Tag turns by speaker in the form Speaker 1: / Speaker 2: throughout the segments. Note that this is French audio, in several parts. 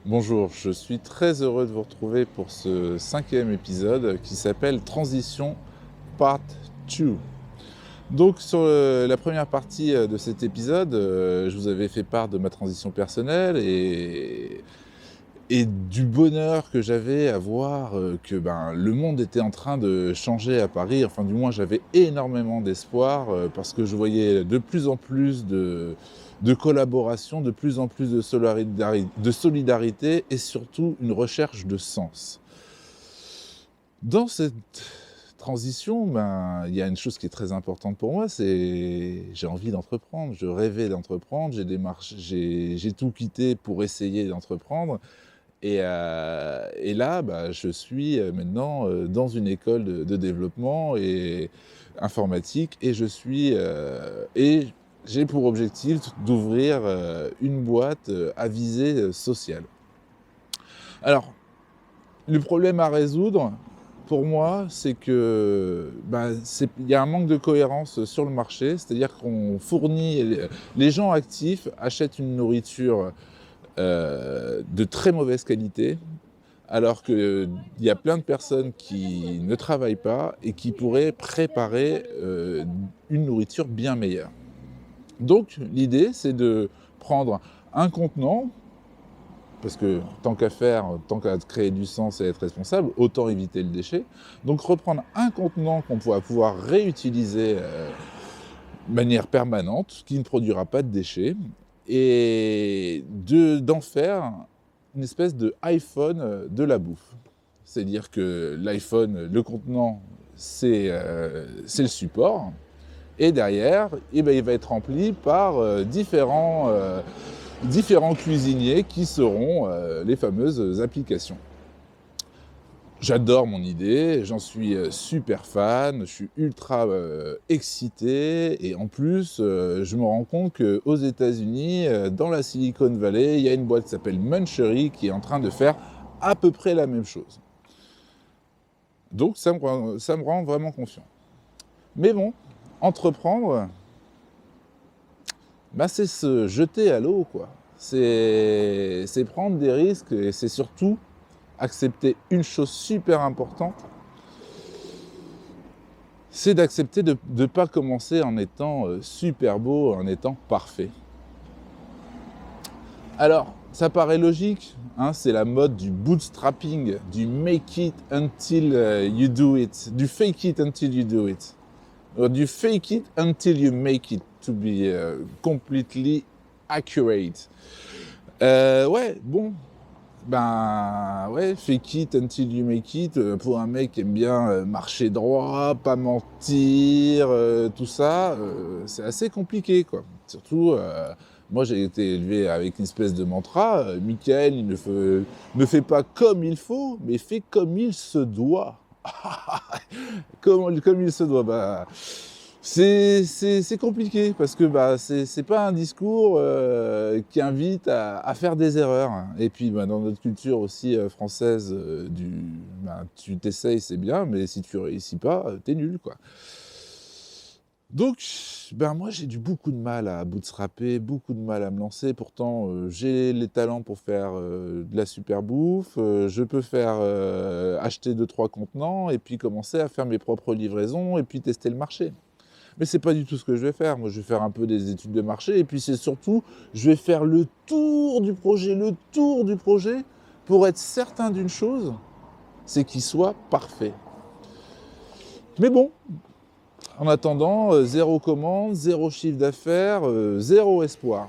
Speaker 1: Bonjour, je suis très heureux de vous retrouver pour ce 5e épisode qui s'appelle Transition Part 2. Donc sur la première partie de cet épisode, je vous avais fait part de ma transition personnelle et du bonheur que j'avais à voir que le monde était en train de changer à Paris. Enfin, du moins, j'avais énormément d'espoir parce que je voyais de plus en plus de collaboration, de plus en plus de solidarité et surtout une recherche de sens. Dans cette transition, il y a une chose qui est très importante pour moi, c'est j'ai envie d'entreprendre, je rêvais d'entreprendre, j'ai tout quitté pour essayer d'entreprendre. Et là, je suis, maintenant, dans une école de développement et informatique et et j'ai pour objectif d'ouvrir, une boîte, à visée, sociale. Alors, le problème à résoudre, pour moi, c'est que, il y a un manque de cohérence sur le marché, c'est-à-dire qu'on fournit les gens actifs achètent une nourriture, de très mauvaise qualité. Alors qu'il y a plein de personnes qui ne travaillent pas et qui pourraient préparer, une nourriture bien meilleure. Donc l'idée, c'est de prendre un contenant, parce que tant qu'à faire, tant qu'à créer du sens et être responsable, autant éviter le déchet. Donc reprendre un contenant qu'on va pouvoir réutiliser, de manière permanente, qui ne produira pas de déchets et d'en faire une espèce de iPhone, de la bouffe. C'est-à-dire que l'iPhone, le contenant, c'est le support et derrière, il va être rempli par, différents cuisiniers qui seront, les fameuses applications. J'adore mon idée, j'en suis, super fan, je suis ultra, excité et en plus, je me rends compte qu'aux États-Unis, dans la Silicon Valley, il y a une boîte qui s'appelle Munchery qui est en train de faire à peu près la même chose. Donc ça me rend vraiment confiant. Mais bon, entreprendre, c'est se jeter à l'eau, quoi. C'est prendre des risques et c'est surtout accepter une chose super importante, c'est d'accepter de ne pas commencer en étant super beau, en étant parfait. Alors, ça paraît logique, hein, c'est la mode du bootstrapping, du make it until you do it, du fake it until you do it, du fake it until you make it, to be completely accurate. Ouais, bon, ouais, fake it until you make it, pour un mec qui aime bien, marcher droit, pas mentir, tout ça, c'est assez compliqué, quoi. Surtout, moi j'ai été élevé avec une espèce de mantra, Michael il ne fait pas comme il faut, mais fait comme il se doit. Comme il se doit, c'est compliqué parce que c'est pas un discours qui invite à faire des erreurs. Et puis dans notre culture aussi française, tu t'essayes, c'est bien, mais si tu réussis pas, t'es nul, quoi. Donc, moi j'ai beaucoup de mal à bootstrapper, beaucoup de mal à me lancer. Pourtant, j'ai les talents pour faire de la super bouffe. Je peux faire acheter 2-3 contenants et puis commencer à faire mes propres livraisons et puis tester le marché. Mais c'est pas du tout ce que je vais faire. Moi, je vais faire un peu des études de marché et puis c'est surtout, je vais faire le tour du projet pour être certain d'une chose, c'est qu'il soit parfait. Mais bon, en attendant, 0 commande, 0 chiffre d'affaires, 0 espoir.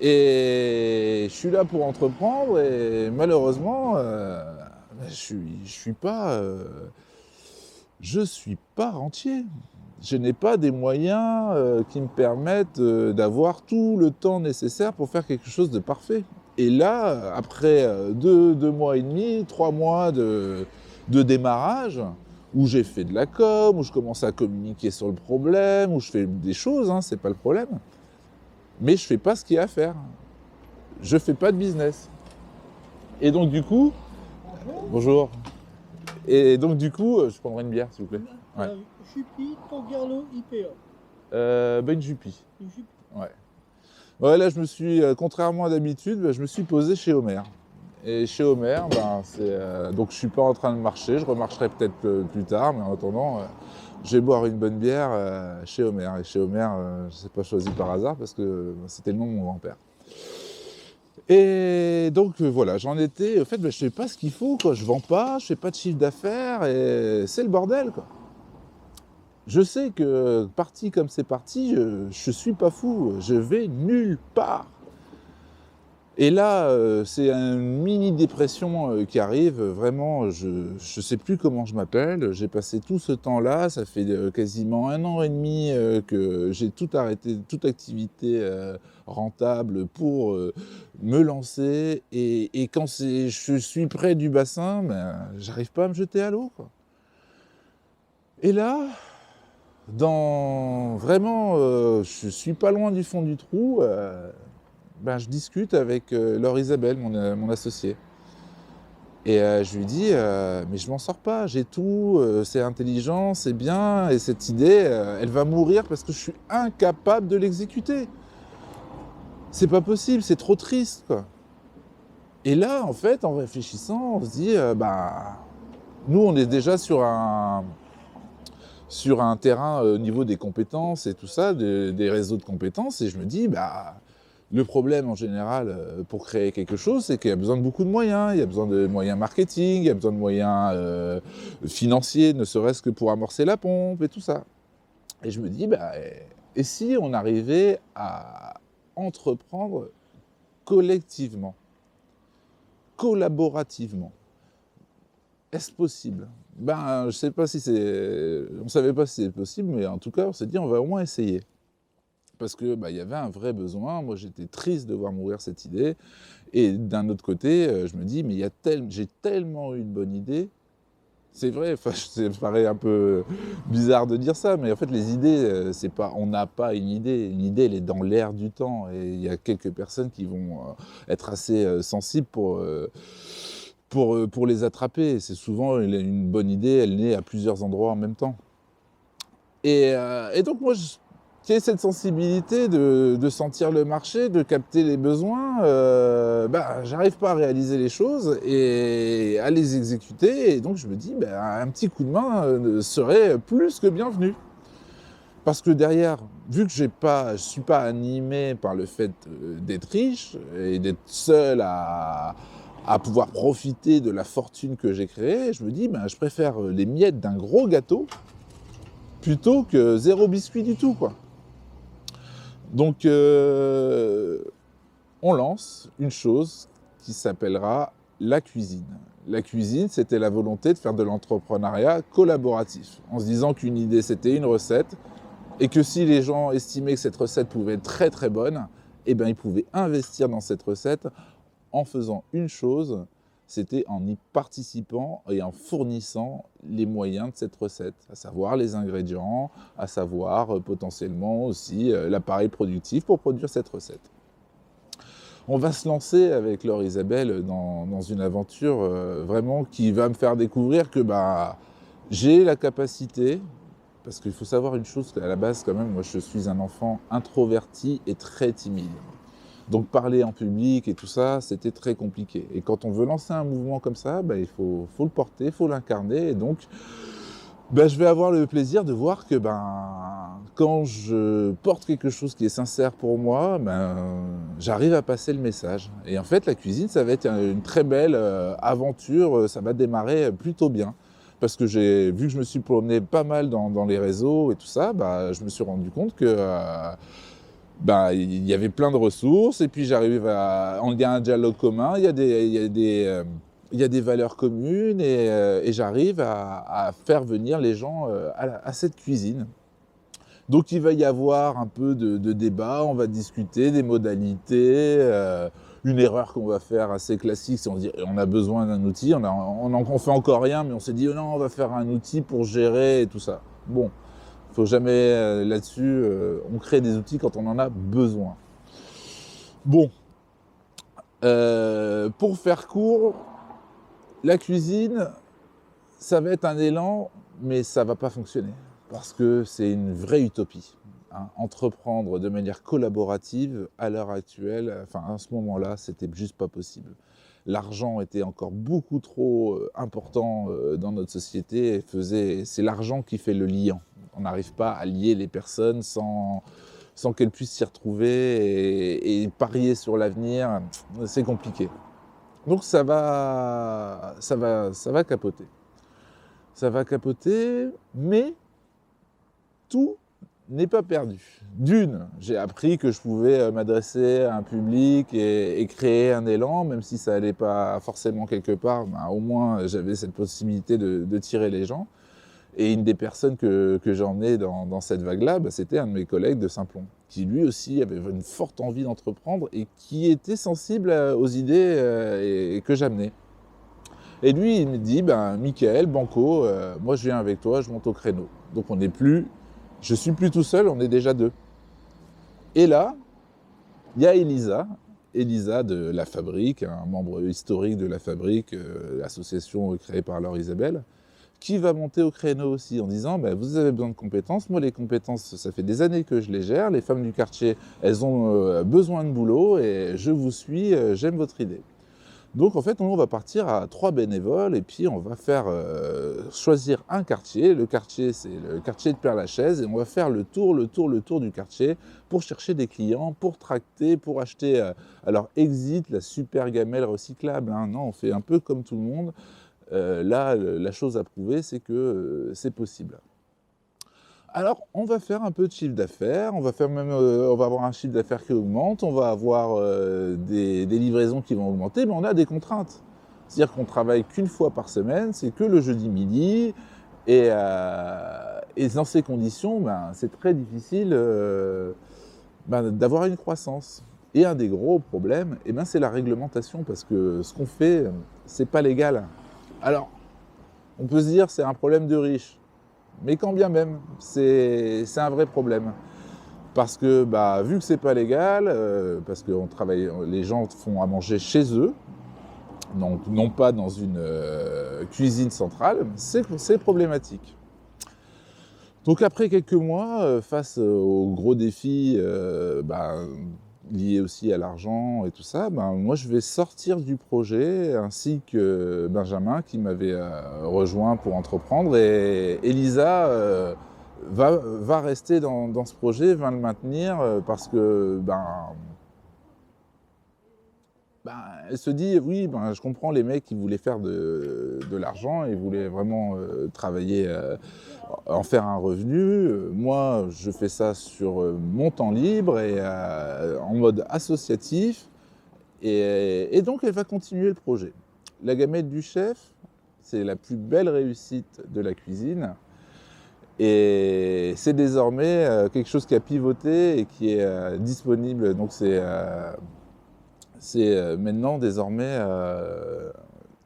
Speaker 1: Et je suis là pour entreprendre et malheureusement, je suis pas rentier. Je n'ai pas des moyens qui me permettent d'avoir tout le temps nécessaire pour faire quelque chose de parfait. Et là, après 2 mois et demi, 3 mois de démarrage, où j'ai fait de la com, où je commence à communiquer sur le problème, où je fais des choses, hein, c'est pas le problème, mais je fais pas ce qu'il y a à faire. Je fais pas de business. Et donc du coup, bonjour. Et donc du coup, je prendrai une bière s'il vous plaît. Ouais.
Speaker 2: Jupy, Tangerlo, IPA.
Speaker 1: Une Jupy.
Speaker 2: Une Jupy.
Speaker 1: Ouais. Ouais, là, contrairement à d'habitude, je me suis posé chez Homer. Et chez Homer, donc je suis pas en train de marcher, je remarcherai peut-être plus tard, mais en attendant, je vais boire une bonne bière chez Homer. Et chez Homer, je ne sais pas choisi par hasard parce que c'était le nom de mon grand-père. Et donc voilà, j'en étais, en fait, je sais pas ce qu'il faut, quoi. Je vends pas, je fais pas de chiffre d'affaires et c'est le bordel, quoi. Je sais que parti comme c'est parti, je suis pas fou, je vais nulle part. Et là, c'est une mini dépression qui arrive, vraiment, je sais plus comment je m'appelle, j'ai passé tout ce temps-là, ça fait quasiment 1 an et demi que j'ai tout arrêté, toute activité rentable pour me lancer et quand je suis près du bassin, j'arrive pas à me jeter à l'eau, quoi. Et là, vraiment, je suis pas loin du fond du trou, je discute avec Laure Isabelle, mon associée. Et je lui dis mais je m'en sors pas, j'ai tout, c'est intelligent, c'est bien, et cette idée, elle va mourir parce que je suis incapable de l'exécuter. C'est pas possible, c'est trop triste, quoi. Et là, en fait, en réfléchissant, on se dit nous, on est déjà sur un terrain au niveau des compétences et tout ça, des réseaux de compétences, et je me dis le problème en général pour créer quelque chose, c'est qu'il y a besoin de beaucoup de moyens. Il y a besoin de moyens marketing, il y a besoin de moyens financiers, ne serait-ce que pour amorcer la pompe et tout ça. Et je me dis, et si on arrivait à entreprendre collectivement, collaborativement? Est-ce possible? Je sais pas si c'est... On savait pas si c'est possible, mais en tout cas, on s'est dit, on va au moins essayer. Parce que il y avait un vrai besoin. Moi, j'étais triste de voir mourir cette idée. Et d'un autre côté, je me dis, mais j'ai tellement eu une bonne idée. C'est vrai, ça paraît un peu bizarre de dire ça, mais en fait, les idées, c'est pas, on n'a pas une idée. Une idée, elle est dans l'air du temps. Et il y a quelques personnes qui vont être assez sensibles pour les attraper. C'est souvent une bonne idée, elle naît à plusieurs endroits en même temps. Et donc, moi, qui ai cette sensibilité de sentir le marché, de capter les besoins, j'arrive pas à réaliser les choses et à les exécuter. Et donc je me dis, un petit coup de main serait plus que bienvenu. Parce que derrière, vu que je suis pas animé par le fait d'être riche et d'être seul à pouvoir profiter de la fortune que j'ai créée, je me dis, je préfère les miettes d'un gros gâteau plutôt que 0 biscuit du tout, quoi. Donc, on lance une chose qui s'appellera la cuisine. La cuisine, c'était la volonté de faire de l'entrepreneuriat collaboratif, en se disant qu'une idée, c'était une recette, et que si les gens estimaient que cette recette pouvait être très très bonne, ils pouvaient investir dans cette recette en faisant une chose, c'était en y participant et en fournissant les moyens de cette recette, à savoir les ingrédients, à savoir potentiellement aussi l'appareil productif pour produire cette recette. On va se lancer avec Laure Isabelle dans une aventure vraiment qui va me faire découvrir que j'ai la capacité, parce qu'il faut savoir une chose, à la base quand même, moi je suis un enfant introverti et très timide. Donc parler en public et tout ça, c'était très compliqué. Et quand on veut lancer un mouvement comme ça, il faut le porter, il faut l'incarner. Et donc, je vais avoir le plaisir de voir que quand je porte quelque chose qui est sincère pour moi, j'arrive à passer le message. Et en fait, la cuisine, ça va être une très belle aventure, ça va démarrer plutôt bien. Parce que vu que je me suis promené pas mal dans les réseaux et tout ça, je me suis rendu compte que... il y avait plein de ressources, et puis il y a un dialogue commun, il y a des valeurs communes, et j'arrive à faire venir les gens à cette cuisine. Donc il va y avoir un peu de débat, on va discuter des modalités, une erreur qu'on va faire assez classique, c'est on se dit on a besoin d'un outil, on fait encore rien, mais on s'est dit non, on va faire un outil pour gérer et tout ça. Bon. Il ne faut jamais là-dessus, on crée des outils quand on en a besoin. Bon, pour faire court, la cuisine, ça va être un élan, mais ça ne va pas fonctionner, parce que c'est une vraie utopie. hein. Entreprendre de manière collaborative, à l'heure actuelle, enfin à ce moment-là, c'était juste pas possible. L'argent était encore beaucoup trop important dans notre société c'est l'argent qui fait le liant. On n'arrive pas à lier les personnes sans qu'elles puissent s'y retrouver et parier sur l'avenir, c'est compliqué. Donc ça va capoter. Ça va capoter, mais tout n'est pas perdu. D'une, j'ai appris que je pouvais m'adresser à un public et créer un élan, même si ça n'allait pas forcément quelque part, ben, au moins j'avais cette possibilité de tirer les gens. Et une des personnes que j'ai emmenées dans cette vague-là, ben, c'était un de mes collègues de Saint-Plon, qui lui aussi avait une forte envie d'entreprendre et qui était sensible aux idées que j'amenais. Et lui, il me dit, ben, Mickaël, Banco, moi je viens avec toi, je monte au créneau. Donc je suis plus tout seul, on est déjà deux. Et là, il y a Elisa de La Fabrique, un membre historique de La Fabrique, l'association créée par Laure Isabelle, qui va monter au créneau aussi en disant ben, vous avez besoin de compétences, moi les compétences ça fait des années que je les gère, les femmes du quartier elles ont besoin de boulot et je vous suis, j'aime votre idée. Donc en fait on va partir à 3 bénévoles et puis on va faire choisir un quartier, le quartier c'est le quartier de Père-Lachaise et on va faire le tour du quartier pour chercher des clients, pour tracter, pour acheter, alors exit la super gamelle recyclable, hein, non on fait un peu comme tout le monde. Là, la chose à prouver, c'est que c'est possible. Alors, on va faire un peu de chiffre d'affaires, on va avoir un chiffre d'affaires qui augmente, on va avoir des livraisons qui vont augmenter, mais on a des contraintes. C'est-à-dire qu'on travaille qu'une fois par semaine, c'est que le jeudi midi, et dans ces conditions, ben, c'est très difficile d'avoir une croissance. Et un des gros problèmes, eh ben, c'est la réglementation, parce que ce qu'on fait, c'est pas légal. Alors, on peut se dire c'est un problème de riches, mais quand bien même, c'est un vrai problème. Parce que, bah, vu que c'est pas légal, parce que les gens font à manger chez eux, donc non pas dans une cuisine centrale, c'est problématique. Donc après quelques mois, face aux gros défis, liés aussi à l'argent et tout ça, ben, moi je vais sortir du projet ainsi que Benjamin qui m'avait rejoint pour entreprendre et Elisa va rester dans ce projet, va le maintenir parce que elle se dit oui je comprends les mecs qui voulaient faire de l'argent et voulaient vraiment travailler, en faire un revenu. Moi je fais ça sur mon temps libre et en mode associatif et donc elle va continuer le projet. La gamelle du chef, c'est la plus belle réussite de la cuisine et c'est désormais quelque chose qui a pivoté et qui est disponible. Donc c'est maintenant désormais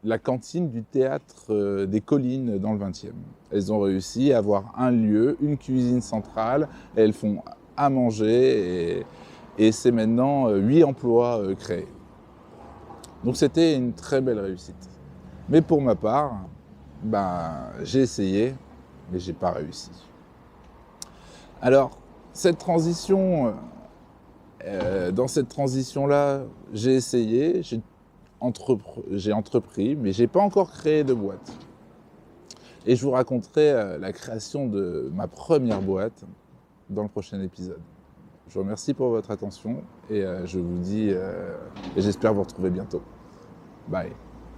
Speaker 1: la cantine du théâtre des Collines dans le 20e. Elles ont réussi à avoir un lieu, une cuisine centrale, et elles font à manger et c'est maintenant 8 emplois créés. Donc c'était une très belle réussite. Mais pour ma part, j'ai essayé, mais j'ai pas réussi. Alors, cette transition, dans cette transition-là, j'ai essayé, j'ai entrepris, mais j'ai pas encore créé de boîte. Et je vous raconterai la création de ma première boîte dans le prochain épisode. Je vous remercie pour votre attention et je vous dis, et j'espère vous retrouver bientôt. Bye.